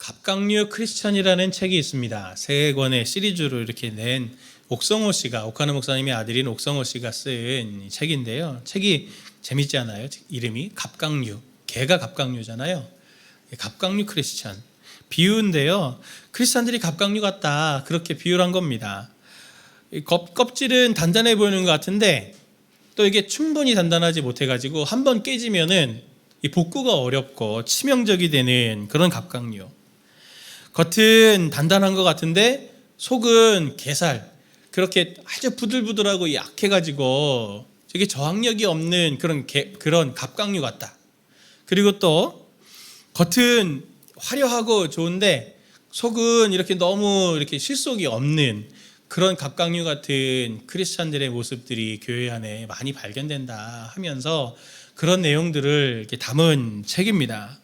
갑각류 크리스천이라는 책이 있습니다. 세 권의 시리즈로 이렇게 낸 옥성호 씨가, 옥하는 목사님의 아들인 옥성호 씨가 쓴 책인데요. 책이 재밌지 않아요? 이름이 갑각류, 개가 갑각류잖아요. 갑각류 크리스천, 비유인데요. 크리스천들이 갑각류 같다, 그렇게 비유를 한 겁니다. 껍질은 단단해 보이는 것 같은데 또 이게 충분히 단단하지 못해가지고 한번 깨지면은 이 복구가 어렵고 치명적이 되는 그런 갑각류. 겉은 단단한 것 같은데 속은 게살, 그렇게 아주 부들부들하고 약해가지고 되게 저항력이 없는 그런 갑각류 같다. 그리고 또 겉은 화려하고 좋은데 속은 이렇게 너무 이렇게 실속이 없는 그런 갑각류 같은 크리스찬들의 모습들이 교회 안에 많이 발견된다 하면서 그런 내용들을 이렇게 담은 책입니다.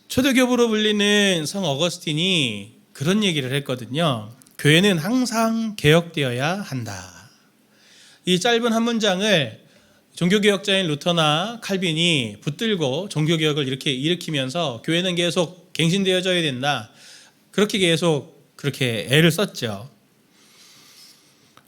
초대교부로 불리는 성 어거스틴이 그런 얘기를 했거든요. 교회는 항상 개혁되어야 한다. 이 짧은 한 문장을 종교개혁자인 루터나 칼빈이 붙들고 종교개혁을 이렇게 일으키면서 교회는 계속 갱신되어져야 된다, 그렇게 계속 그렇게 애를 썼죠.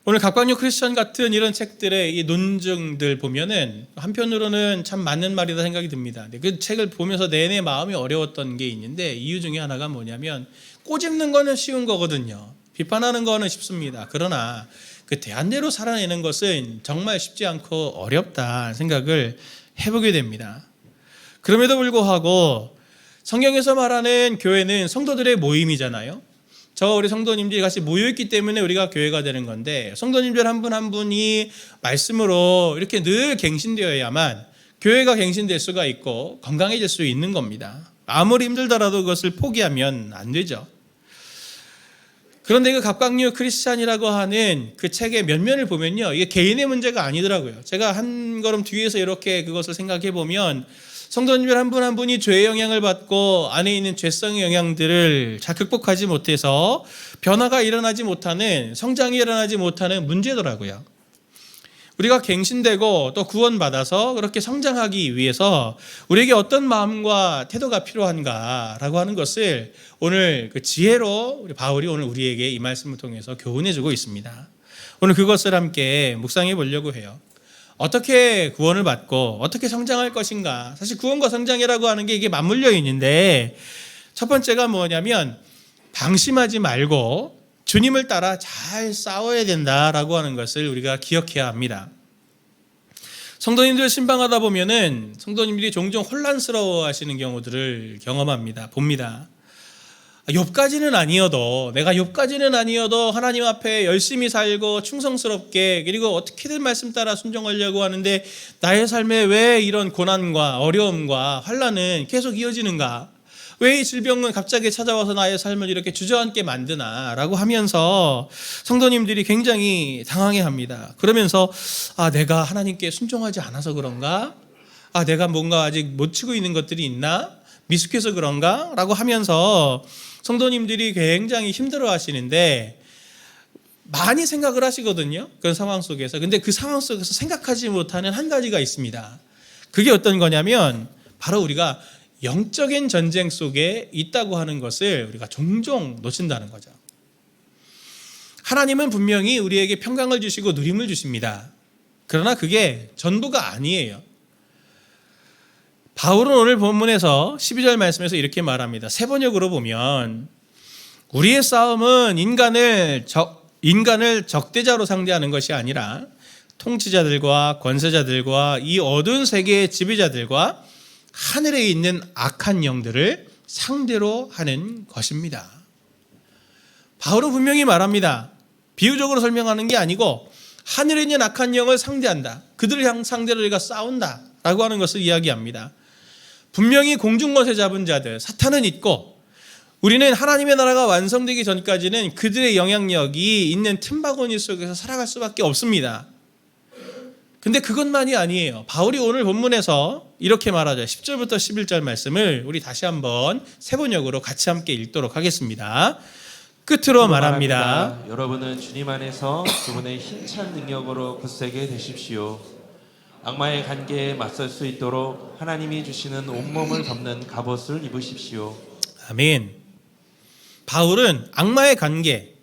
오늘 갑각류 크리스천 같은 이런 책들의 이 논증들 보면은 한편으로는 참 맞는 말이다 생각이 듭니다. 그 책을 보면서 내내 마음이 어려웠던 게 있는데 이유 중에 하나가 뭐냐면 꼬집는 거는 쉬운 거거든요. 비판하는 거는 쉽습니다. 그러나 그 대안대로 살아내는 것은 정말 쉽지 않고 어렵다 생각을 해보게 됩니다. 그럼에도 불구하고 성경에서 말하는 교회는 성도들의 모임이잖아요. 우리 성도님들이 같이 모여있기 때문에 우리가 교회가 되는 건데, 성도님들 한 분 한 분이 말씀으로 이렇게 늘 갱신되어야만 교회가 갱신될 수가 있고 건강해질 수 있는 겁니다. 아무리 힘들더라도 그것을 포기하면 안 되죠. 그런데 그 갑각류 크리스찬이라고 하는 그 책의 면면을 보면요, 이게 개인의 문제가 아니더라고요. 제가 한 걸음 뒤에서 이렇게 그것을 생각해 보면 성도님들 한 분 한 분이 죄의 영향을 받고 안에 있는 죄성의 영향들을 잘 극복하지 못해서 변화가 일어나지 못하는, 성장이 일어나지 못하는 문제더라고요. 우리가 갱신되고 또 구원받아서 그렇게 성장하기 위해서 우리에게 어떤 마음과 태도가 필요한가라고 하는 것을 오늘 그 지혜로 우리 바울이 오늘 우리에게 이 말씀을 통해서 교훈해 주고 있습니다. 오늘 그것을 함께 묵상해 보려고 해요. 어떻게 구원을 받고 어떻게 성장할 것인가. 사실 구원과 성장이라고 하는 게 이게 맞물려 있는데, 첫 번째가 뭐냐면 방심하지 말고 주님을 따라 잘 싸워야 된다라고 하는 것을 우리가 기억해야 합니다. 성도님들 신방하다 보면은 성도님들이 종종 혼란스러워 하시는 경우들을 봅니다. 욥까지는 아니어도 하나님 앞에 열심히 살고 충성스럽게, 그리고 어떻게든 말씀 따라 순종하려고 하는데 나의 삶에 왜 이런 고난과 어려움과 환난은 계속 이어지는가? 왜 이 질병은 갑자기 찾아와서 나의 삶을 이렇게 주저앉게 만드나? 라고 하면서 성도님들이 굉장히 당황해합니다. 그러면서 내가 하나님께 순종하지 않아서 그런가? 내가 뭔가 아직 못 치고 있는 것들이 있나? 미숙해서 그런가? 라고 하면서 성도님들이 굉장히 힘들어 하시는데 많이 생각을 하시거든요. 그런 상황 속에서. 근데 그 상황 속에서 생각하지 못하는 한 가지가 있습니다. 그게 어떤 거냐면 바로 우리가 영적인 전쟁 속에 있다고 하는 것을 우리가 종종 놓친다는 거죠. 하나님은 분명히 우리에게 평강을 주시고 누림을 주십니다. 그러나 그게 전부가 아니에요. 바울은 오늘 본문에서 12절 말씀에서 이렇게 말합니다. 세 번역으로 보면 우리의 싸움은 인간을 적대자로 상대하는 것이 아니라 통치자들과 권세자들과 이 어두운 세계의 지배자들과 하늘에 있는 악한 영들을 상대로 하는 것입니다. 바울은 분명히 말합니다. 비유적으로 설명하는 게 아니고 하늘에 있는 악한 영을 상대한다. 그들을 상대로 우리가 싸운다 라고 하는 것을 이야기합니다. 분명히 공중권세 잡은 자들, 사탄은 있고 우리는 하나님의 나라가 완성되기 전까지는 그들의 영향력이 있는 틈바구니 속에서 살아갈 수밖에 없습니다. 근데 그것만이 아니에요. 바울이 오늘 본문에서 이렇게 말하죠. 10절부터 11절 말씀을 우리 다시 한번 세 번역으로 같이 함께 읽도록 하겠습니다. 끝으로 말합니다. 여러분은 주님 안에서 그분의 힘찬 능력으로 굳세게 되십시오. 악마의 관계에 맞설 수 있도록 하나님이 주시는 온몸을 덮는 갑옷을 입으십시오. 아멘. 바울은 악마의 관계,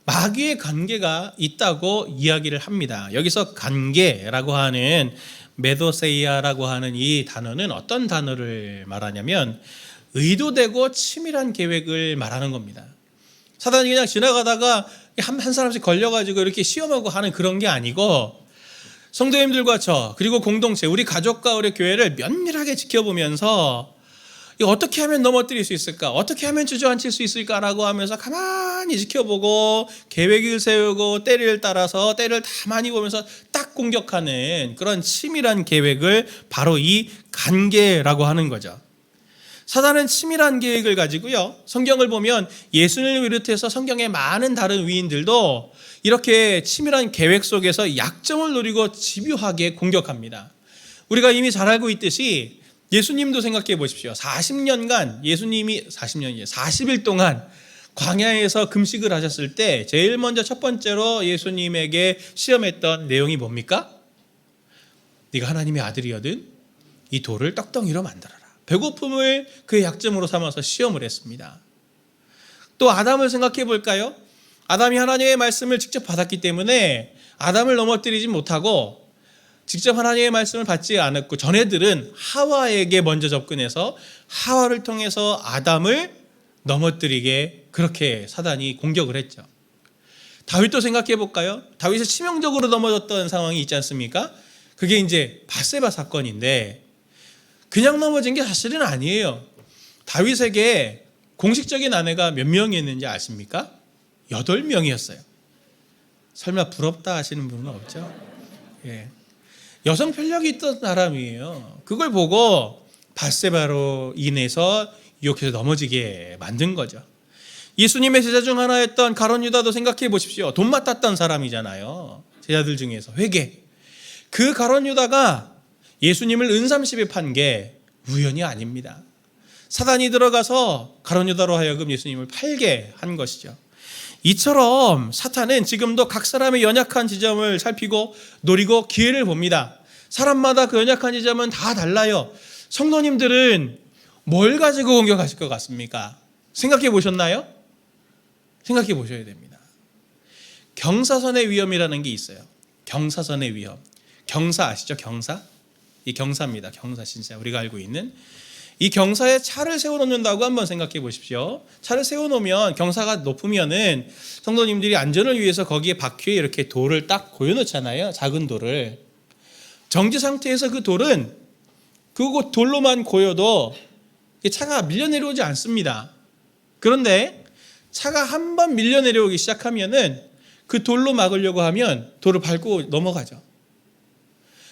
마귀의 관계가 있다고 이야기를 합니다. 여기서 관계라고 하는 메도세이아라고 하는 이 단어는 어떤 단어를 말하냐면 의도되고 치밀한 계획을 말하는 겁니다. 사단이 그냥 지나가다가 한 사람씩 걸려가지고 이렇게 시험하고 하는 그런 게 아니고 성도님들과 저 그리고 공동체 우리 가족과 우리 교회를 면밀하게 지켜보면서 어떻게 하면 넘어뜨릴 수 있을까? 어떻게 하면 주저앉힐 수 있을까라고 하면서 가만히 지켜보고 계획을 세우고 때를 따라서 때를 가만히 보면서 딱 공격하는 그런 치밀한 계획을 바로 이 관계라고 하는 거죠. 사단은 치밀한 계획을 가지고요. 성경을 보면 예수님을 비롯해서 성경의 많은 다른 위인들도 이렇게 치밀한 계획 속에서 약점을 노리고 집요하게 공격합니다. 우리가 이미 잘 알고 있듯이 예수님도 생각해 보십시오. 40년간 예수님이 40일 동안 광야에서 금식을 하셨을 때 제일 먼저 첫 번째로 예수님에게 시험했던 내용이 뭡니까? 네가 하나님의 아들이거든 이 돌을 떡덩이로 만들어라. 배고픔을 그의 약점으로 삼아서 시험을 했습니다. 또 아담을 생각해 볼까요? 아담이 하나님의 말씀을 직접 받았기 때문에 아담을 넘어뜨리지 못하고 직접 하나님의 말씀을 받지 않았고 전애들은 하와에게 먼저 접근해서 하와를 통해서 아담을 넘어뜨리게 그렇게 사단이 공격을 했죠. 다윗도 생각해 볼까요? 다윗이 치명적으로 넘어졌던 상황이 있지 않습니까? 그게 이제 밧세바 사건인데 그냥 넘어진 게 사실은 아니에요. 다윗에게 공식적인 아내가 몇 명이었는지 아십니까? 8명이었어요. 설마 부럽다 하시는 분은 없죠? 예. 여성 편력이 있던 사람이에요. 그걸 보고 밧세바로 인해서 유혹해서 넘어지게 만든 거죠. 예수님의 제자 중 하나였던 가룟 유다도 생각해 보십시오. 돈 맡았던 사람이잖아요. 제자들 중에서 회계. 그 가룟 유다가 예수님을 은30에 판 게 우연이 아닙니다. 사단이 들어가서 가룟 유다로 하여금 예수님을 팔게 한 것이죠. 이처럼 사탄은 지금도 각 사람의 연약한 지점을 살피고 노리고 기회를 봅니다. 사람마다 그 연약한 지점은 다 달라요. 성도님들은 뭘 가지고 공격하실 것 같습니까? 생각해 보셨나요? 생각해 보셔야 됩니다. 경사선의 위험이라는 게 있어요. 경사선의 위험. 경사 아시죠? 경사? 이 경사입니다. 경사 진짜 우리가 알고 있는 이 경사에 차를 세워놓는다고 한번 생각해 보십시오. 차를 세워놓으면 경사가 높으면은 성도님들이 안전을 위해서 거기에 바퀴에 이렇게 돌을 딱 고여놓잖아요. 작은 돌을. 정지 상태에서 그 돌은 그거 돌로만 고여도 차가 밀려 내려오지 않습니다. 그런데 차가 한 번 밀려 내려오기 시작하면은 그 돌로 막으려고 하면 돌을 밟고 넘어가죠.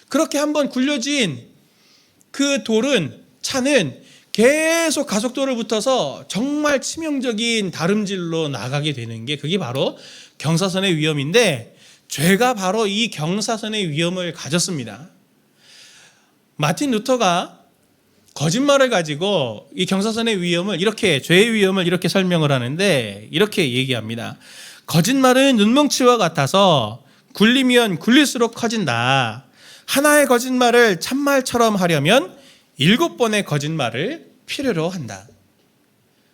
그렇게 한번 굴려진 그 돌은 차는 계속 가속도를 붙어서 정말 치명적인 다름질로 나가게 되는 게 그게 바로 경사선의 위험인데 죄가 바로 이 경사선의 위험을 가졌습니다. 마틴 루터가 거짓말을 가지고 이 경사선의 위험을 이렇게 죄의 위험을 이렇게 설명을 하는데 이렇게 얘기합니다. 거짓말은 눈뭉치와 같아서 굴리면 굴릴수록 커진다. 하나의 거짓말을 참말처럼 하려면 7번의 거짓말을 필요로 한다.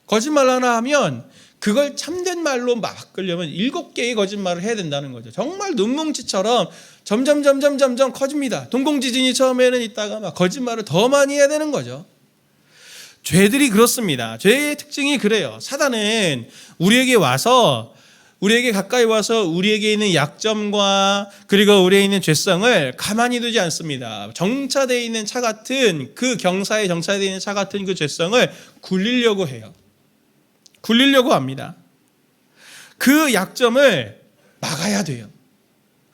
거짓말 하나 하면 그걸 참된 말로 바꾸려면 7개의 거짓말을 해야 된다는 거죠. 정말 눈뭉치처럼 점점 커집니다. 동공지진이 처음에는 있다가 막 거짓말을 더 많이 해야 되는 거죠. 죄들이 그렇습니다. 죄의 특징이 그래요. 사단은 우리에게 가까이 와서 우리에게 있는 약점과 그리고 우리에 있는 죄성을 가만히 두지 않습니다. 정차되어 있는 차 같은 그 경사에 정차되어 있는 차 같은 그 죄성을 굴리려고 해요. 굴리려고 합니다. 그 약점을 막아야 돼요.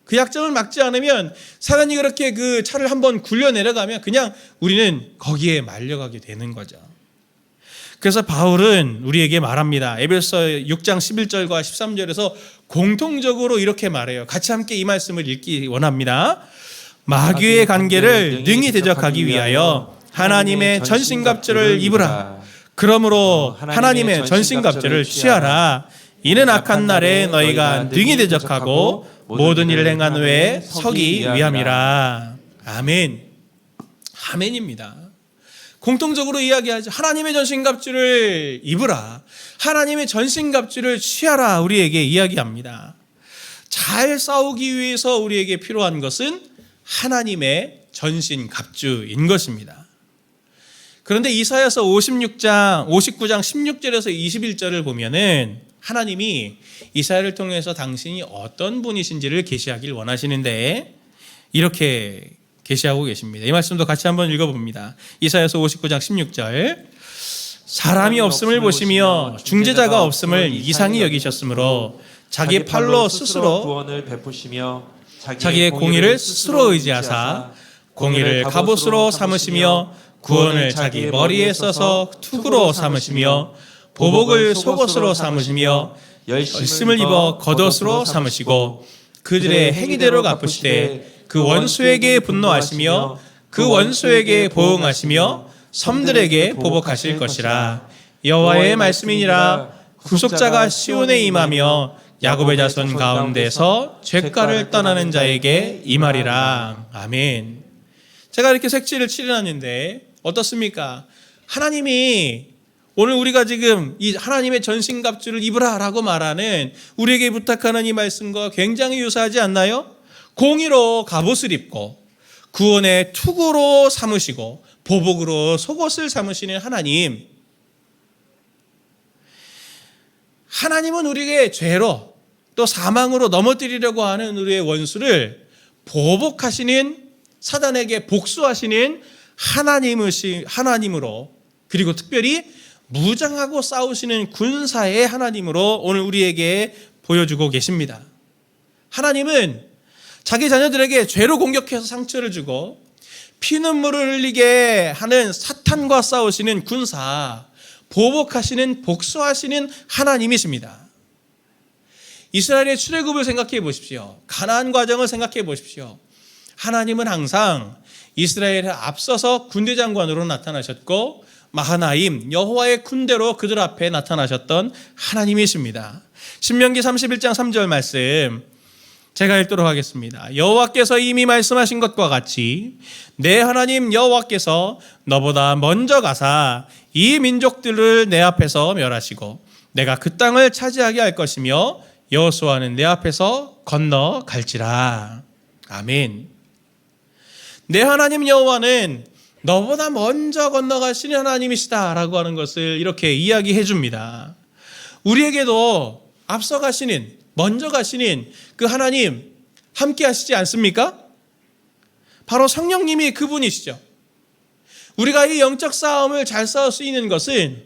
그 약점을 막지 않으면 사단이 그렇게 그 차를 한번 굴려 내려가면 그냥 우리는 거기에 말려가게 되는 거죠. 그래서 바울은 우리에게 말합니다. 에베소 6장 11절과 13절에서 공통적으로 이렇게 말해요. 같이 함께 이 말씀을 읽기 원합니다. 마귀의 관계를 능히 대적하기 위하여 하나님의 전신갑주를 입으라. 그러므로 하나님의 전신갑주를 취하라. 이는 악한 날에 너희가 능히 대적하고 모든 일을 행한 후에 서기 위함이라. 아멘. 아멘입니다. 공통적으로 이야기하죠. 하나님의 전신갑주를 입으라. 하나님의 전신갑주를 취하라. 우리에게 이야기합니다. 잘 싸우기 위해서 우리에게 필요한 것은 하나님의 전신갑주인 것입니다. 그런데 이사야서 59장 16절에서 21절을 보면은 하나님이 이사야를 통해서 당신이 어떤 분이신지를 계시하길 원하시는데 이렇게 계시하고 계십니다. 이 말씀도 같이 한번 읽어봅니다. 이사야서 59장 16절 사람이 없음을 보시며 중재자가 없음을 이상히 여기셨으므로 자기 팔로 스스로 구원을 베푸시며 자기의 공의를 스스로 의지하사 공의를 갑옷으로 삼으시며 구원을 자기 머리에 써서 투구로 삼으시며 보복을 속옷으로 삼으시며 열심을 입어 겉옷으로 삼으시고 그들의 행위대로 갚으시되 그 원수에게 분노하시며 그 원수에게 보응하시며 섬들에게 보복하실 것이라. 여호와의 말씀이니라. 구속자가 시온에 임하며 야곱의 자손 가운데서 죄가를 떠나는 자에게 임하리라. 아멘. 제가 이렇게 색지를 칠해놨는데 어떻습니까? 하나님이 오늘 우리가 지금 이 하나님의 전신갑주를 입으라 라고 말하는 우리에게 부탁하는 이 말씀과 굉장히 유사하지 않나요? 공의로 갑옷을 입고 구원의 투구로 삼으시고 보복으로 속옷을 삼으시는 하나님. 하나님은 우리에게 죄로 또 사망으로 넘어뜨리려고 하는 우리의 원수를 보복하시는 사단에게 복수하시는 하나님으로 그리고 특별히 무장하고 싸우시는 군사의 하나님으로 오늘 우리에게 보여주고 계십니다. 하나님은 자기 자녀들에게 죄로 공격해서 상처를 주고 피눈물을 흘리게 하는 사탄과 싸우시는 군사, 보복하시는 복수하시는 하나님이십니다. 이스라엘의 출애굽을 생각해 보십시오. 가나안 과정을 생각해 보십시오. 하나님은 항상 이스라엘에 앞서서 군대 장관으로 나타나셨고 마하나임 여호와의 군대로 그들 앞에 나타나셨던 하나님이십니다. 신명기 31장 3절 말씀 제가 읽도록 하겠습니다. 여호와께서 이미 말씀하신 것과 같이 내 하나님 여호와께서 너보다 먼저 가사 이 민족들을 내 앞에서 멸하시고 내가 그 땅을 차지하게 할 것이며 여호수아는 내 앞에서 건너갈지라. 아멘. 내 하나님 여호와는 너보다 먼저 건너가시는 하나님이시다라고 하는 것을 이렇게 이야기해 줍니다. 우리에게도 앞서 가시는 먼저 가시는 그 하나님 함께 하시지 않습니까? 바로 성령님이 그분이시죠. 우리가 이 영적 싸움을 잘 싸울 수 있는 것은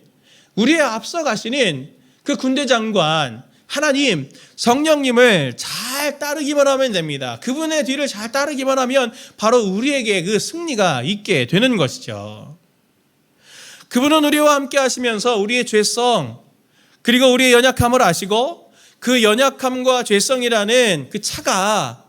우리의 앞서 가시는 그 군대 장관 하나님 성령님을 잘 따르기만 하면 됩니다. 그분의 뒤를 잘 따르기만 하면 바로 우리에게 그 승리가 있게 되는 것이죠. 그분은 우리와 함께 하시면서 우리의 죄성 그리고 우리의 연약함을 아시고 그 연약함과 죄성이라는 그 차가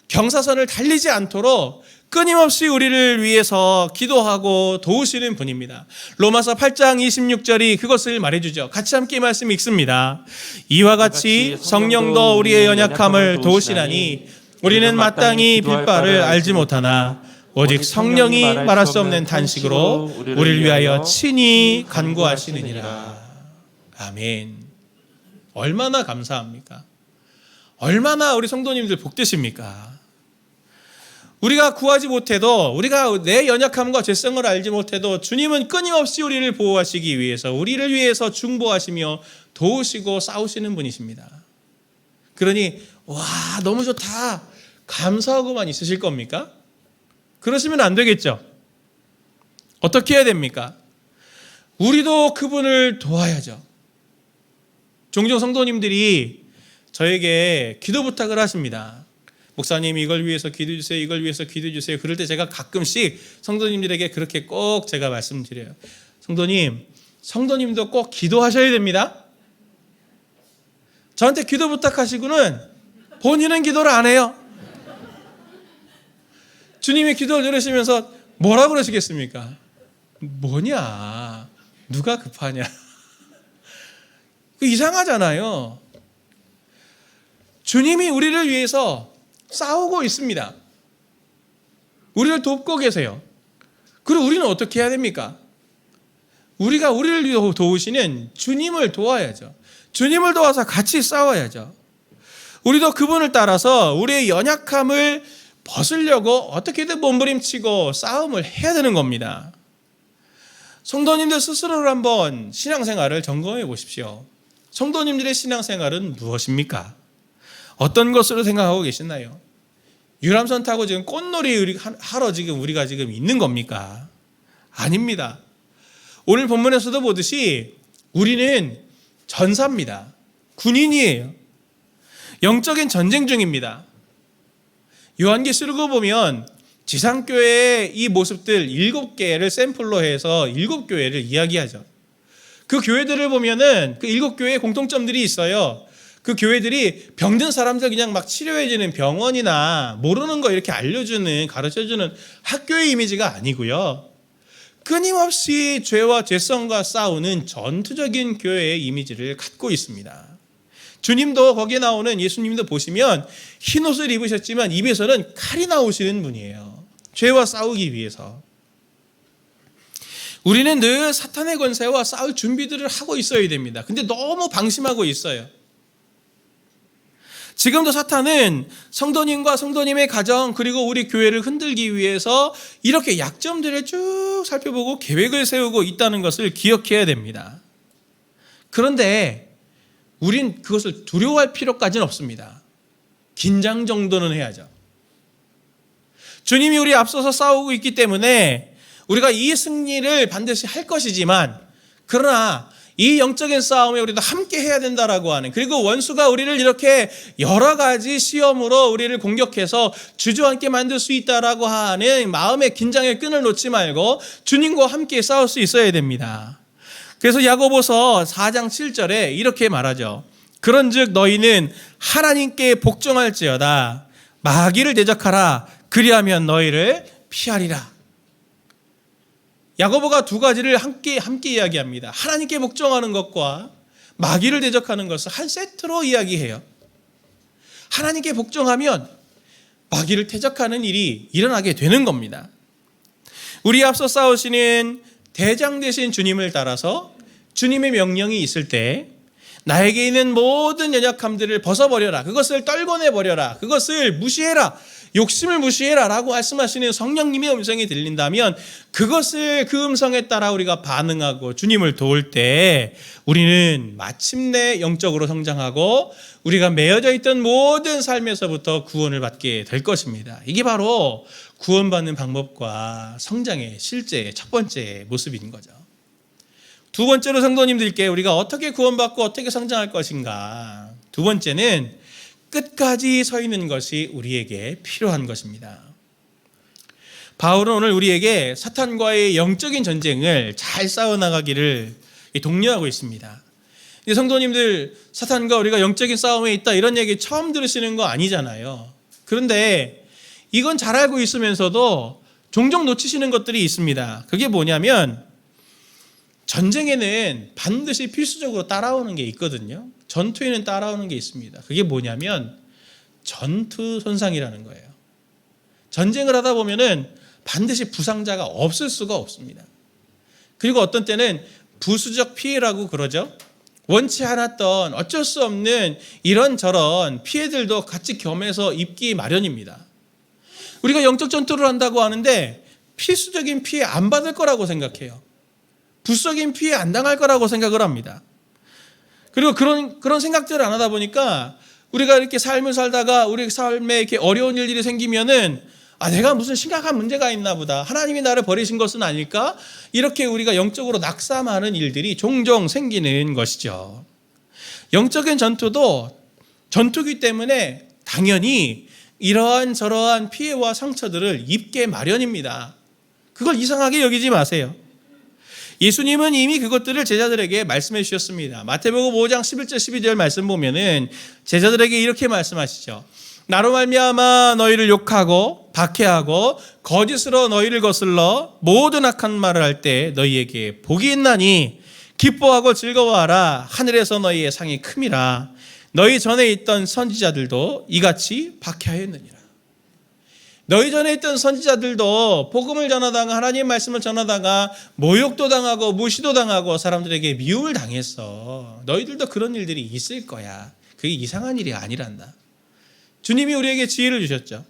경사선을 달리지 않도록 끊임없이 우리를 위해서 기도하고 도우시는 분입니다. 로마서 8장 26절이 그것을 말해주죠. 같이 함께 말씀 읽습니다. 이와 같이 성령도 우리의 연약함을 도우시나니 우리는 마땅히 빌 바를 알지 못하나 오직 성령이 말할 수 없는 탄식으로 우리를 위하여 친히 간구하시느니라. 아멘. 얼마나 감사합니까? 얼마나 우리 성도님들 복되십니까? 우리가 구하지 못해도 우리가 내 연약함과 죄성을 알지 못해도 주님은 끊임없이 우리를 보호하시기 위해서 우리를 위해서 중보하시며 도우시고 싸우시는 분이십니다. 그러니 와 너무 좋다 감사하고만 있으실 겁니까? 그러시면 안 되겠죠. 어떻게 해야 됩니까? 우리도 그분을 도와야죠. 종종 성도님들이 저에게 기도 부탁을 하십니다. 목사님 이걸 위해서 기도해 주세요. 이걸 위해서 기도해 주세요. 그럴 때 제가 가끔씩 성도님들에게 그렇게 꼭 제가 말씀드려요. 성도님도 꼭 기도하셔야 됩니다. 저한테 기도 부탁하시고는 본인은 기도를 안 해요. 주님이 기도를 들으시면서 뭐라고 그러시겠습니까? 뭐냐? 누가 급하냐? 이상하잖아요. 주님이 우리를 위해서 싸우고 있습니다. 우리를 돕고 계세요. 그리고 우리는 어떻게 해야 됩니까? 우리가 우리를 도우시는 주님을 도와야죠. 주님을 도와서 같이 싸워야죠. 우리도 그분을 따라서 우리의 연약함을 벗으려고 어떻게든 몸부림치고 싸움을 해야 되는 겁니다. 성도님들 스스로를 한번 신앙생활을 점검해 보십시오. 성도님들의 신앙생활은 무엇입니까? 어떤 것으로 생각하고 계시나요? 유람선 타고 지금 꽃놀이 하러 지금 우리가 지금 있는 겁니까? 아닙니다. 오늘 본문에서도 보듯이 우리는 전사입니다. 군인이에요. 영적인 전쟁 중입니다. 요한계시록을 보면 지상교회의 이 모습들 7개를 샘플로 해서 7교회를 이야기하죠. 그 교회들을 보면은 그 7교회의 공통점들이 있어요. 그 교회들이 병든 사람들 그냥 막 치료해주는 병원이나 모르는 거 이렇게 알려주는, 가르쳐주는 학교의 이미지가 아니고요. 끊임없이 죄와 죄성과 싸우는 전투적인 교회의 이미지를 갖고 있습니다. 주님도 거기에 나오는 예수님도 보시면 흰 옷을 입으셨지만 입에서는 칼이 나오시는 분이에요. 죄와 싸우기 위해서. 우리는 늘 사탄의 권세와 싸울 준비들을 하고 있어야 됩니다. 근데 너무 방심하고 있어요. 지금도 사탄은 성도님과 성도님의 가정 그리고 우리 교회를 흔들기 위해서 이렇게 약점들을 쭉 살펴보고 계획을 세우고 있다는 것을 기억해야 됩니다. 그런데 우린 그것을 두려워할 필요까지는 없습니다. 긴장 정도는 해야죠. 주님이 우리 앞서서 싸우고 있기 때문에 우리가 이 승리를 반드시 할 것이지만, 그러나 이 영적인 싸움에 우리도 함께 해야 된다라고 하는, 그리고 원수가 우리를 이렇게 여러 가지 시험으로 우리를 공격해서 주저앉게 만들 수 있다라고 하는 마음의 긴장의 끈을 놓지 말고 주님과 함께 싸울 수 있어야 됩니다. 그래서 야고보서 4장 7절에 이렇게 말하죠. 그런즉 너희는 하나님께 복종할지어다. 마귀를 대적하라. 그리하면 너희를 피하리라. 야고보가 두 가지를 함께 이야기합니다. 하나님께 복종하는 것과 마귀를 대적하는 것을 한 세트로 이야기해요. 하나님께 복종하면 마귀를 대적하는 일이 일어나게 되는 겁니다. 우리 앞서 싸우시는 대장 되신 주님을 따라서 주님의 명령이 있을 때 나에게 있는 모든 연약함들을 벗어버려라. 그것을 떨궈내버려라. 그것을 무시해라. 욕심을 무시해라 라고 말씀하시는 성령님의 음성이 들린다면 그것을 그 음성에 따라 우리가 반응하고 주님을 도울 때 우리는 마침내 영적으로 성장하고 우리가 매여져 있던 모든 삶에서부터 구원을 받게 될 것입니다. 이게 바로 구원받는 방법과 성장의 실제 첫 번째 모습인 거죠. 두 번째로 성도님들께 우리가 어떻게 구원받고 어떻게 성장할 것인가. 두 번째는 끝까지 서 있는 것이 우리에게 필요한 것입니다. 바울은 오늘 우리에게 사탄과의 영적인 전쟁을 잘 싸워나가기를 독려하고 있습니다. 성도님들, 사탄과 우리가 영적인 싸움에 있다 이런 얘기 처음 들으시는 거 아니잖아요. 그런데 이건 잘 알고 있으면서도 종종 놓치시는 것들이 있습니다. 그게 뭐냐면 전쟁에는 반드시 필수적으로 따라오는 게 있거든요. 전투에는 따라오는 게 있습니다. 그게 뭐냐면 전투 손상이라는 거예요. 전쟁을 하다 보면은 반드시 부상자가 없을 수가 없습니다. 그리고 어떤 때는 부수적 피해라고 그러죠. 원치 않았던 어쩔 수 없는 이런저런 피해들도 같이 겸해서 입기 마련입니다. 우리가 영적 전투를 한다고 하는데 필수적인 피해 안 받을 거라고 생각해요. 부수적인 피해 안 당할 거라고 생각을 합니다. 그리고 그런 생각들을 안 하다 보니까 우리가 이렇게 삶을 살다가 우리 삶에 이렇게 어려운 일들이 생기면은 내가 무슨 심각한 문제가 있나 보다. 하나님이 나를 버리신 것은 아닐까? 이렇게 우리가 영적으로 낙담하는 일들이 종종 생기는 것이죠. 영적인 전투도 전투기 때문에 당연히 이러한 저러한 피해와 상처들을 입게 마련입니다. 그걸 이상하게 여기지 마세요. 예수님은 이미 그것들을 제자들에게 말씀해 주셨습니다. 마태복음 5장 11절 12절 말씀 보면은 제자들에게 이렇게 말씀하시죠. 나로 말미암아 너희를 욕하고 박해하고 거짓으로 너희를 거슬러 모든 악한 말을 할 때 너희에게 복이 있나니 기뻐하고 즐거워하라. 하늘에서 너희의 상이 큼이라. 너희 전에 있던 선지자들도 이같이 박해하였느니라. 너희 전에 있던 선지자들도 복음을 전하다가 하나님의 말씀을 전하다가 모욕도 당하고 무시도 당하고 사람들에게 미움을 당했어. 너희들도 그런 일들이 있을 거야. 그게 이상한 일이 아니란다. 주님이 우리에게 지혜를 주셨죠.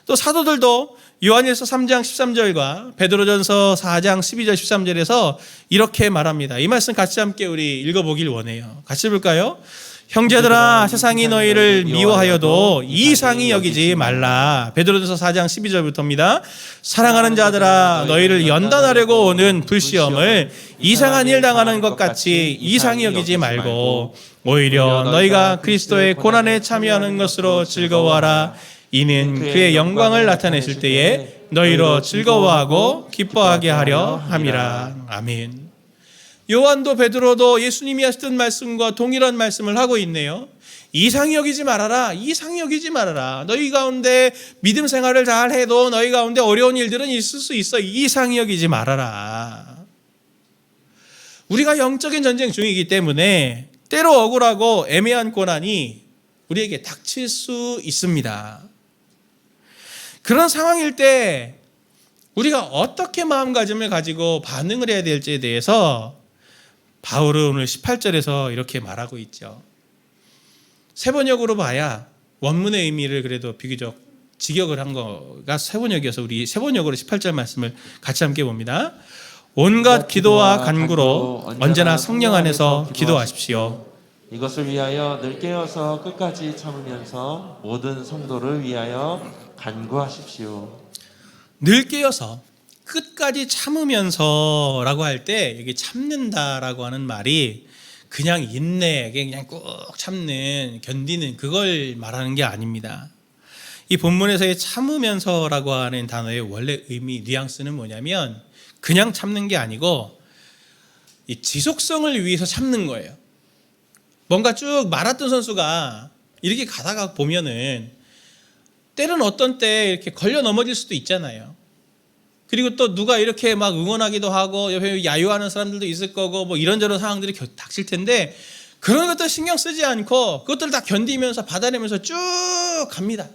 또 사도들도 요한일서 3장 13절과 베드로전서 4장 12절 13절에서 이렇게 말합니다. 이 말씀 같이 함께 우리 읽어보길 원해요. 같이 볼까요? 형제들아, 세상이 너희를 미워하여도 이상히 여기지 말라. 베드로전서 4장 12절부터입니다. 사랑하는 자들아, 너희를 연단하려고 오는 불시험을 이상한 일 당하는 것 같이 이상히 여기지 말고 오히려 너희가 그리스도의 고난에 참여하는 것으로 즐거워하라. 이는 그의 영광을 나타내실 때에 너희로 즐거워하고 기뻐하게 하려 함이라. 아멘. 요한도 베드로도 예수님이 하셨던 말씀과 동일한 말씀을 하고 있네요. 이상히 여기지 말아라. 이상히 여기지 말아라. 너희 가운데 믿음 생활을 잘 해도 너희 가운데 어려운 일들은 있을 수 있어. 이상히 여기지 말아라. 우리가 영적인 전쟁 중이기 때문에 때로 억울하고 애매한 고난이 우리에게 닥칠 수 있습니다. 그런 상황일 때 우리가 어떻게 마음가짐을 가지고 반응을 해야 될지에 대해서 바울은 오늘 18절에서 이렇게 말하고 있죠. 세번역으로 봐야 원문의 의미를 그래도 비교적 직역을 한 거가 세번역이어서 우리 세번역으로 18절 말씀을 같이 함께 봅니다. 온갖 기도와 간구로 언제나 성령 안에서 기도하십시오. 이것을 위하여 늘 깨어서 끝까지 참으면서 모든 성도를 위하여 간구하십시오. 늘 깨어서 끝까지 참으면서라고 할 때 여기 참는다라고 하는 말이 그냥 인내, 그냥 꾹 참는, 견디는 그걸 말하는 게 아닙니다. 이 본문에서의 참으면서라고 하는 단어의 원래 의미, 뉘앙스는 뭐냐면 그냥 참는 게 아니고 이 지속성을 위해서 참는 거예요. 뭔가 쭉 마라톤 선수가 이렇게 가다가 보면은 때는 어떤 때 이렇게 걸려 넘어질 수도 있잖아요. 그리고 또 누가 이렇게 막 응원하기도 하고 옆에 야유하는 사람들도 있을 거고 뭐 이런저런 상황들이 닥칠 텐데 그런 것들 신경 쓰지 않고 그것들을 다 견디면서 받아내면서 쭉 갑니다.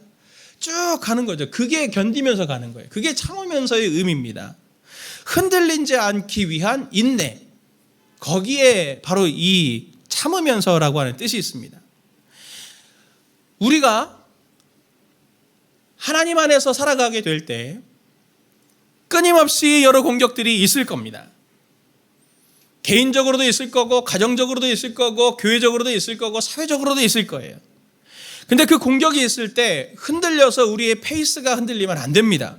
쭉 가는 거죠. 그게 견디면서 가는 거예요. 그게 참으면서의 의미입니다. 흔들리지 않기 위한 인내. 거기에 바로 이 참으면서라고 하는 뜻이 있습니다. 우리가 하나님 안에서 살아가게 될 때 끊임없이 여러 공격들이 있을 겁니다. 개인적으로도 있을 거고 가정적으로도 있을 거고 교회적으로도 있을 거고 사회적으로도 있을 거예요. 근데 그 공격이 있을 때 흔들려서 우리의 페이스가 흔들리면 안 됩니다.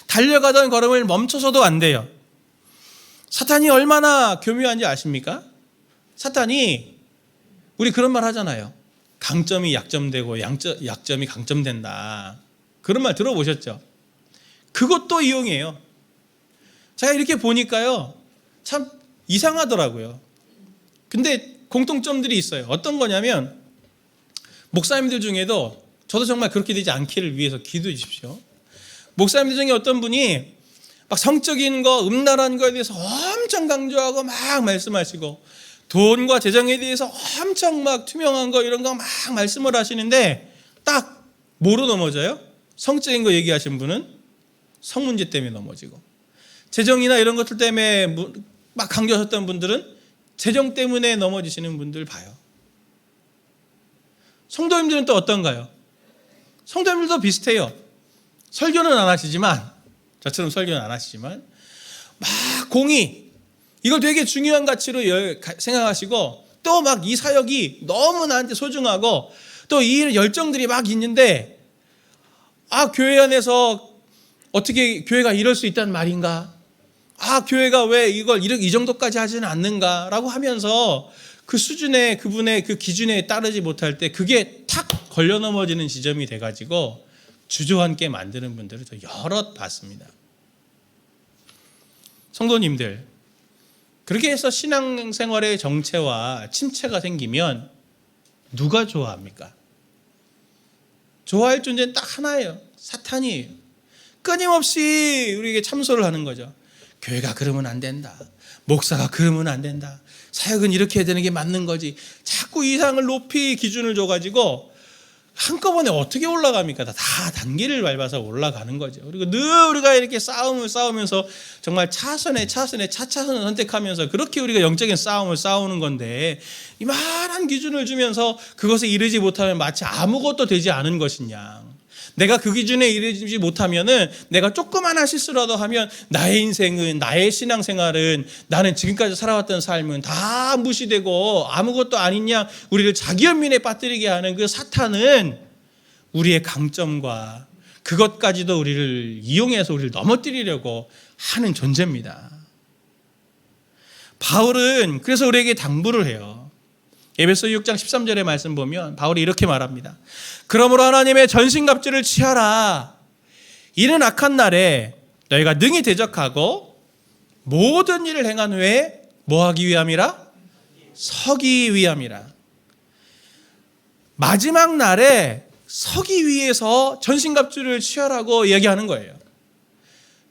달려가던 걸음을 멈춰서도 안 돼요. 사탄이 얼마나 교묘한지 아십니까? 사탄이 우리 그런 말 하잖아요. 강점이 약점되고 약점이 강점된다. 그런 말 들어보셨죠? 그것도 이용해요. 제가 이렇게 보니까요, 참 이상하더라고요. 근데 공통점들이 있어요. 어떤 거냐면, 목사님들 중에도 저도 정말 그렇게 되지 않기를 위해서 기도해 주십시오. 목사님들 중에 어떤 분이 막 성적인 거, 음란한 거에 대해서 엄청 강조하고 막 말씀하시고, 돈과 재정에 대해서 엄청 막 투명한 거 이런 거 막 말씀을 하시는데, 딱 뭐로 넘어져요? 성적인 거 얘기하신 분은 성 문제 때문에 넘어지고, 재정이나 이런 것들 때문에 막 강조하셨던 분들은 재정 때문에 넘어지시는 분들 봐요. 성도님들은 또 어떤가요? 성도님들도 비슷해요. 설교는 안 하시지만, 저처럼 설교는 안 하시지만 막 공의, 이걸 되게 중요한 가치로 생각하시고 또 막 이 사역이 너무 나한테 소중하고 또 이 열정들이 막 있는데, 아, 교회 안에서 어떻게 교회가 이럴 수 있다는 말인가? 아, 교회가 왜 이걸 이 정도까지 하지는 않는가라고 하면서 그 수준의 그분의 그 기준에 따르지 못할 때 그게 탁 걸려 넘어지는 지점이 돼가지고 주저앉게 만드는 분들을 저 여럿 봤습니다. 성도님들, 그렇게 해서 신앙생활의 정체와 침체가 생기면 누가 좋아합니까? 좋아할 존재는 딱 하나예요. 사탄이에요. 끊임없이 우리에게 참소를 하는 거죠. 교회가 그러면 안 된다. 목사가 그러면 안 된다. 사역은 이렇게 해야 되는 게 맞는 거지. 자꾸 이상을 높이 기준을 줘가지고 한꺼번에 어떻게 올라갑니까? 다 단계를 밟아서 올라가는 거죠. 그리고 늘 우리가 이렇게 싸움을 싸우면서 정말 차선을 선택하면서 그렇게 우리가 영적인 싸움을 싸우는 건데, 이만한 기준을 주면서 그것에 이르지 못하면 마치 아무것도 되지 않은 것이냐. 내가 그 기준에 이르지 못하면은, 내가 조그마한 실수라도 하면 나의 인생은, 나의 신앙생활은, 나는 지금까지 살아왔던 삶은 다 무시되고 아무것도 아니냐, 우리를 자기 연민에 빠뜨리게 하는 그 사탄은 우리의 강점과 그것까지도 우리를 이용해서 우리를 넘어뜨리려고 하는 존재입니다. 바울은 그래서 우리에게 당부를 해요. 에베소 6장 13절의 말씀 보면 바울이 이렇게 말합니다. 그러므로 하나님의 전신갑주를 취하라. 이는 악한 날에 너희가 능히 대적하고 모든 일을 행한 후에 뭐하기 위함이라? 서기 위함이라. 마지막 날에 서기 위해서 전신갑주를 취하라고 이야기하는 거예요.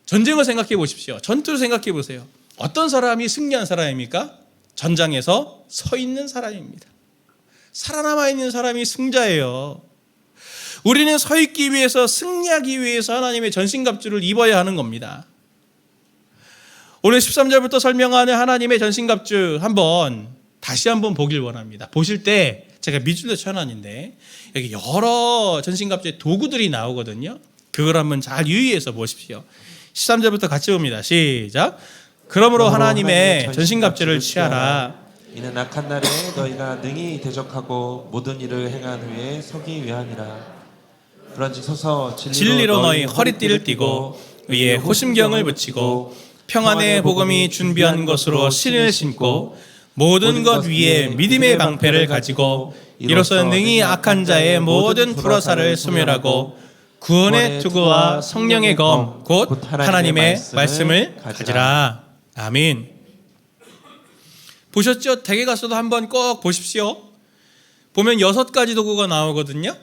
전쟁을 생각해 보십시오. 전투를 생각해 보세요. 어떤 사람이 승리한 사람입니까? 전장에서 서 있는 사람입니다. 살아남아 있는 사람이 승자예요. 우리는 서 있기 위해서, 승리하기 위해서 하나님의 전신갑주를 입어야 하는 겁니다. 오늘 13절부터 설명하는 하나님의 전신갑주 다시 한번 보길 원합니다. 보실 때 제가 밑줄로 쳐놨는데 여기 여러 전신갑주의 도구들이 나오거든요. 그걸 한번 잘 유의해서 보십시오. 13절부터 같이 봅니다. 시작. 그러므로 하나님의 전신갑주를 취하라. 이는 악한 날에 너희가 능히 대적하고 모든 일을 행한 후에 서기 위함이라. 그런즉 서서 진리로 너희 허리띠를 띠고 위에 호심경을 붙이고 평안의 복음이 준비한 것으로 신을 신고 모든 것 위에 믿음의 방패를 가지고 이로써 능히 악한 자의 모든 불화살을 소멸하고 구원의 투구와 성령의 검 곧 하나님의 말씀을 가지라. 아멘. 보셨죠? 댁에 가서도 한번 꼭 보십시오. 보면 6가지 도구가 나오거든요.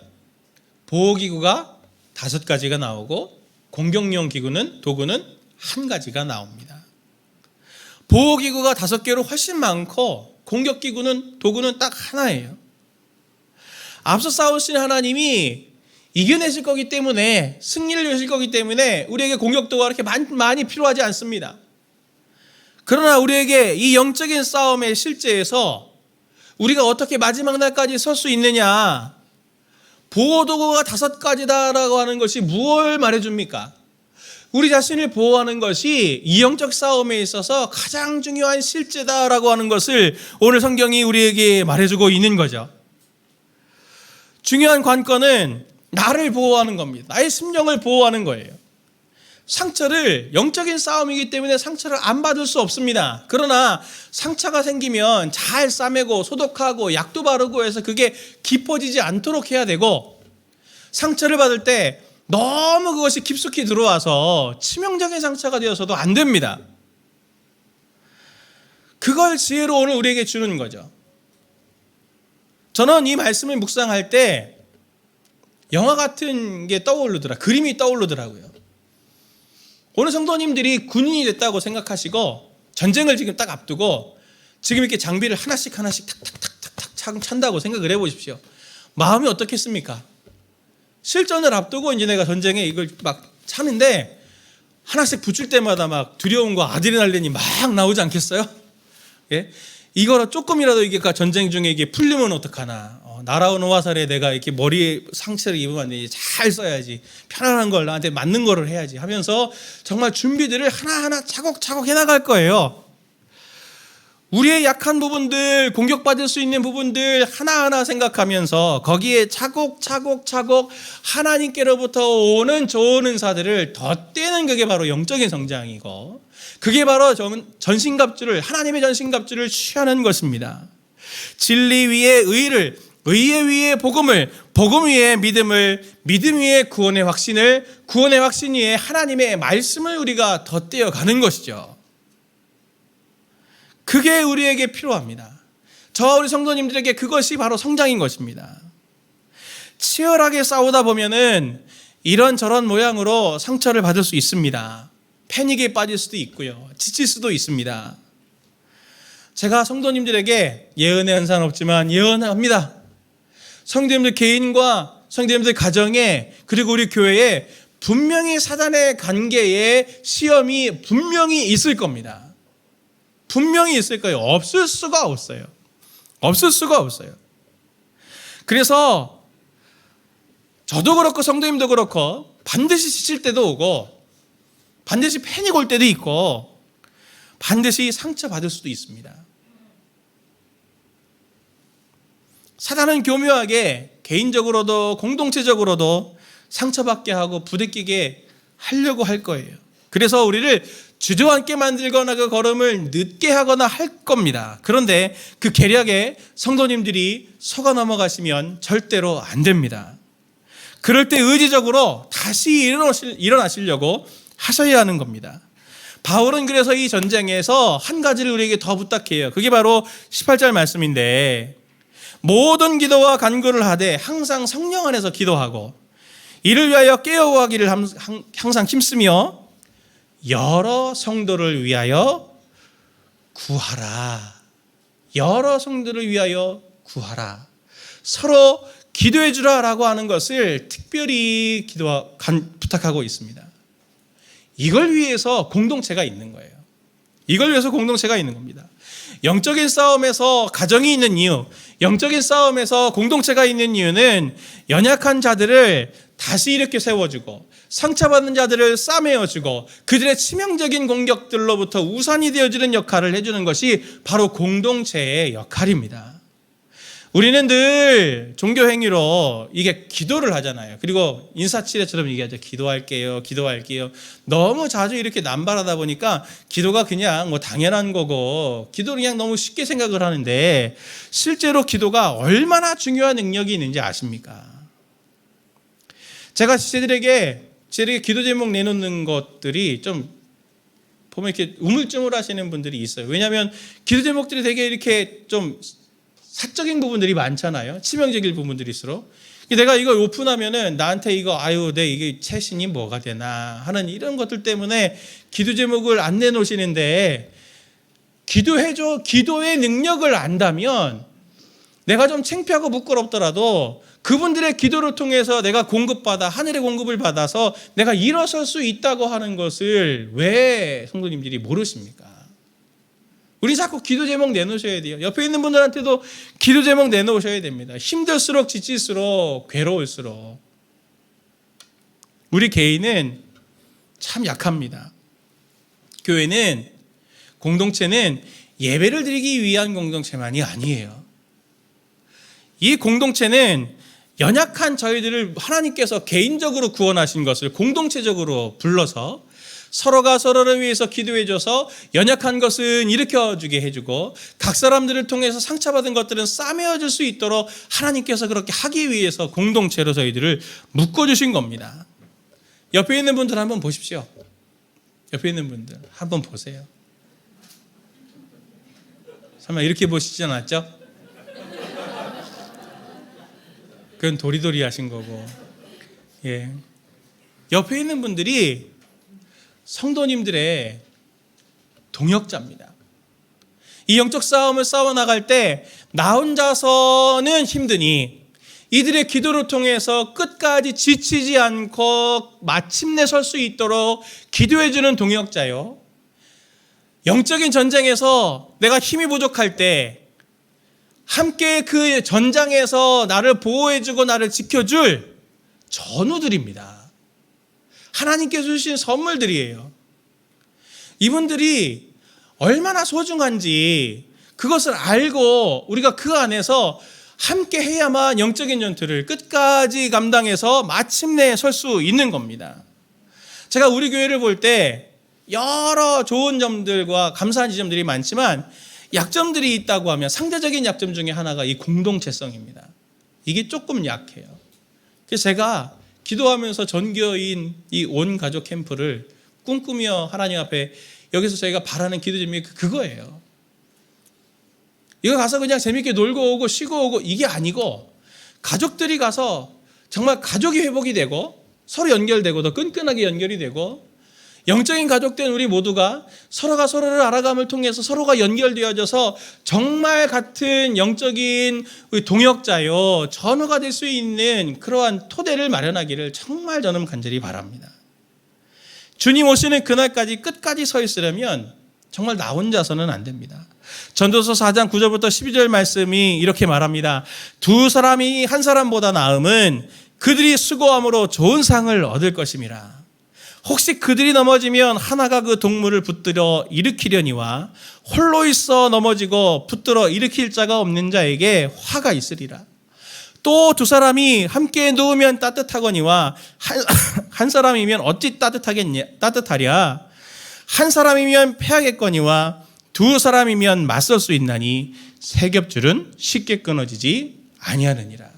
보호기구가 5가지가 나오고 공격용 도구는 1가지가 나옵니다. 보호기구가 5개로 훨씬 많고 도구는 딱 하나예요. 앞서 싸우신 하나님이 이겨내실 거기 때문에, 승리를 주실 거기 때문에 우리에게 공격도가 그렇게 많이 필요하지 않습니다. 그러나 우리에게 이 영적인 싸움의 실제에서 우리가 어떻게 마지막 날까지 설 수 있느냐, 보호도구가 5가지다라고 하는 것이 무엇을 말해줍니까? 우리 자신을 보호하는 것이 이 영적 싸움에 있어서 가장 중요한 실제다라고 하는 것을 오늘 성경이 우리에게 말해주고 있는 거죠. 중요한 관건은 나를 보호하는 겁니다. 나의 심령을 보호하는 거예요. 영적인 싸움이기 때문에 상처를 안 받을 수 없습니다. 그러나 상처가 생기면 잘 싸매고 소독하고 약도 바르고 해서 그게 깊어지지 않도록 해야 되고, 상처를 받을 때 너무 그것이 깊숙이 들어와서 치명적인 상처가 되어서도 안 됩니다. 그걸 지혜로 오늘 우리에게 주는 거죠. 저는 이 말씀을 묵상할 때 영화 같은 게 그림이 떠오르더라고요. 오늘 성도님들이 군인이 됐다고 생각하시고 전쟁을 지금 딱 앞두고 지금 이렇게 장비를 하나씩 탁탁탁탁 찬다고 생각을 해보십시오. 마음이 어떻겠습니까? 실전을 앞두고 이제 내가 전쟁에 이걸 막 차는데 하나씩 붙일 때마다 막 두려움과 아드레날린이 막 나오지 않겠어요? 예? 이거를 조금이라도 이게 전쟁 중에 이게 풀리면 어떡하나. 날아오는 화살에 내가 이렇게 머리에 상처를 입으면 안 되지. 잘 써야지. 편안한 걸 나한테 맞는 거를 해야지 하면서 정말 준비들을 하나하나 차곡차곡 해나갈 거예요. 우리의 약한 부분들, 공격받을 수 있는 부분들 하나하나 생각하면서 거기에 차곡차곡 하나님께로부터 오는 좋은 은사들을 덧대는, 그게 바로 영적인 성장이고, 그게 바로 전신갑주를, 하나님의 전신갑주를 취하는 것입니다. 진리 위에 의를, 의 위에 복음을, 복음 위에 믿음을, 믿음 위에 구원의 확신을, 구원의 확신 위에 하나님의 말씀을 우리가 덧대어 가는 것이죠. 그게 우리에게 필요합니다. 저와 우리 성도님들에게 그것이 바로 성장인 것입니다. 치열하게 싸우다 보면은 이런저런 모양으로 상처를 받을 수 있습니다. 패닉에 빠질 수도 있고요. 지칠 수도 있습니다. 제가 성도님들에게 예언의 한사는 없지만 예언합니다. 성도님들 개인과 성도님들 가정에 그리고 우리 교회에 분명히 사단의 관계에 시험이 분명히 있을 겁니다. 분명히 있을 거예요. 없을 수가 없어요. 없을 수가 없어요. 그래서 저도 그렇고 성도님도 그렇고 반드시 지칠 때도 오고 반드시 패닉 올 때도 있고 반드시 상처받을 수도 있습니다. 사단은 교묘하게 개인적으로도 공동체적으로도 상처받게 하고 부대끼게 하려고 할 거예요. 그래서 우리를 주저앉게 만들거나 그 걸음을 늦게 하거나 할 겁니다. 그런데 그 계략에 성도님들이 속아 넘어가시면 절대로 안 됩니다. 그럴 때 의지적으로 다시 일어나시려고 하셔야 하는 겁니다. 바울은 그래서 이 전쟁에서 한 가지를 우리에게 더 부탁해요. 그게 바로 18절 말씀인데 모든 기도와 간구를 하되 항상 성령 안에서 기도하고 이를 위하여 깨어구하기를 항상 힘쓰며 여러 성도를 위하여 구하라. 여러 성도를 위하여 구하라. 서로 기도해 주라라고 하는 것을 특별히 부탁하고 있습니다. 이걸 위해서 공동체가 있는 거예요. 이걸 위해서 공동체가 있는 겁니다. 영적인 싸움에서 가정이 있는 이유, 영적인 싸움에서 공동체가 있는 이유는 연약한 자들을 다시 일으켜 세워주고 상처받는 자들을 싸매어주고 그들의 치명적인 공격들로부터 우산이 되어주는 역할을 해주는 것이 바로 공동체의 역할입니다. 우리는 늘 종교 행위로 이게 기도를 하잖아요. 그리고 인사치레처럼 얘기하죠. 기도할게요. 기도할게요. 너무 자주 이렇게 남발하다 보니까 기도가 그냥 뭐 당연한 거고 기도를 그냥 너무 쉽게 생각을 하는데 실제로 기도가 얼마나 중요한 능력이 있는지 아십니까? 제가 제 기도 제목 내놓는 것들이 좀 보면 이렇게 우물쭈물 하시는 분들이 있어요. 왜냐하면 기도 제목들이 되게 이렇게 좀 사적인 부분들이 많잖아요. 치명적인 부분들일수록. 내가 이거 오픈하면은 나한테 이거 이게 채신이 뭐가 되나 하는 이런 것들 때문에 기도 제목을 안 내놓으시는데 기도해줘. 기도의 능력을 안다면 내가 좀 창피하고 부끄럽더라도 그분들의 기도를 통해서 내가 하늘의 공급을 받아서 내가 일어설 수 있다고 하는 것을 왜 성도님들이 모르십니까? 우리 자꾸 기도 제목 내놓으셔야 돼요. 옆에 있는 분들한테도 기도 제목 내놓으셔야 됩니다. 힘들수록 지칠수록 괴로울수록 우리 개인은 참 약합니다. 교회는 공동체는 예배를 드리기 위한 공동체만이 아니에요. 이 공동체는 연약한 저희들을 하나님께서 개인적으로 구원하신 것을 공동체적으로 불러서 서로가 서로를 위해서 기도해줘서 연약한 것은 일으켜주게 해주고 각 사람들을 통해서 상처받은 것들은 싸매어질 수 있도록 하나님께서 그렇게 하기 위해서 공동체로 저희들을 묶어주신 겁니다. 옆에 있는 분들 한번 보십시오. 옆에 있는 분들 한번 보세요. 설마 이렇게 보시지 않았죠? 그건 도리도리 하신 거고. 예. 옆에 있는 분들이 성도님들의 동역자입니다. 이 영적 싸움을 싸워나갈 때 나 혼자서는 힘드니 이들의 기도를 통해서 끝까지 지치지 않고 마침내 설 수 있도록 기도해주는 동역자요. 영적인 전쟁에서 내가 힘이 부족할 때 함께 그 전장에서 나를 보호해주고 나를 지켜줄 전우들입니다. 하나님께서 주신 선물들이에요. 이분들이 얼마나 소중한지 그것을 알고 우리가 그 안에서 함께 해야만 영적인 전투를 끝까지 감당해서 마침내 설 수 있는 겁니다. 제가 우리 교회를 볼 때 여러 좋은 점들과 감사한 지점들이 많지만 약점들이 있다고 하면 상대적인 약점 중에 하나가 이 공동체성입니다. 이게 조금 약해요. 그래서 제가 기도하면서 전교인 이 온 가족 캠프를 꿈꾸며 하나님 앞에 여기서 저희가 바라는 기도 제목이 그거예요. 이거 가서 그냥 재밌게 놀고 오고 쉬고 오고 이게 아니고 가족들이 가서 정말 가족이 회복이 되고 서로 연결되고 더 끈끈하게 연결이 되고 영적인 가족된 우리 모두가 서로가 서로를 알아감을 통해서 서로가 연결되어져서 정말 같은 영적인 동역자요, 전우가 될 수 있는 그러한 토대를 마련하기를 정말 저는 간절히 바랍니다. 주님 오시는 그날까지 끝까지 서 있으려면 정말 나 혼자서는 안 됩니다. 전도서 4장 9절부터 12절 말씀이 이렇게 말합니다. 두 사람이 한 사람보다 나음은 그들이 수고함으로 좋은 상을 얻을 것임이라. 혹시 그들이 넘어지면 하나가 그 동물을 붙들어 일으키려니와 홀로 있어 넘어지고 붙들어 일으킬 자가 없는 자에게 화가 있으리라. 또 두 사람이 함께 누우면 따뜻하거니와 한 사람이면 어찌 따뜻하랴. 한 사람이면 패하겠거니와 두 사람이면 맞설 수 있나니 세 겹줄은 쉽게 끊어지지 아니하느니라.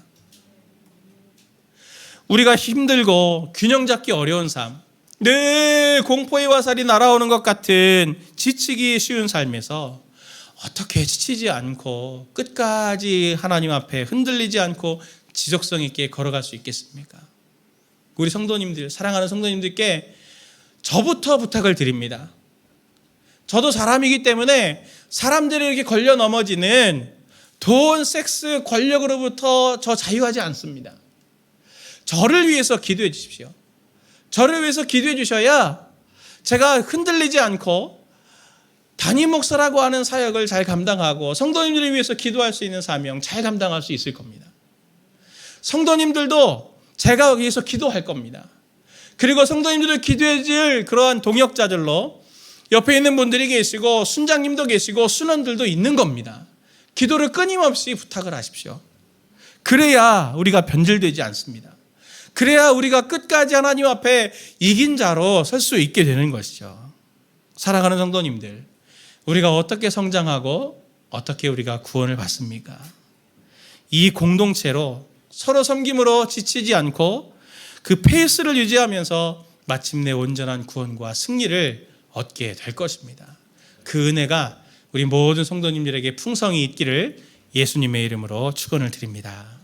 우리가 힘들고 균형 잡기 어려운 삶, 늘 공포의 화살이 날아오는 것 같은 지치기 쉬운 삶에서 어떻게 지치지 않고 끝까지 하나님 앞에 흔들리지 않고 지속성 있게 걸어갈 수 있겠습니까? 우리 성도님들, 사랑하는 성도님들께 저부터 부탁을 드립니다. 저도 사람이기 때문에 사람들이 이렇게 걸려 넘어지는 돈, 섹스, 권력으로부터 저 자유하지 않습니다. 저를 위해서 기도해 주십시오. 저를 위해서 기도해 주셔야 제가 흔들리지 않고 담임 목사라고 하는 사역을 잘 감당하고 성도님들을 위해서 기도할 수 있는 사명 잘 감당할 수 있을 겁니다. 성도님들도 제가 위해서 기도할 겁니다. 그리고 성도님들을 기도해 줄 그러한 동역자들로 옆에 있는 분들이 계시고 순장님도 계시고 순원들도 있는 겁니다. 기도를 끊임없이 부탁을 하십시오. 그래야 우리가 변질되지 않습니다. 그래야 우리가 끝까지 하나님 앞에 이긴 자로 설 수 있게 되는 것이죠. 사랑하는 성도님들, 우리가 어떻게 성장하고 어떻게 우리가 구원을 받습니까? 이 공동체로 서로 섬김으로 지치지 않고 그 페이스를 유지하면서 마침내 온전한 구원과 승리를 얻게 될 것입니다. 그 은혜가 우리 모든 성도님들에게 풍성히 있기를 예수님의 이름으로 축원을 드립니다.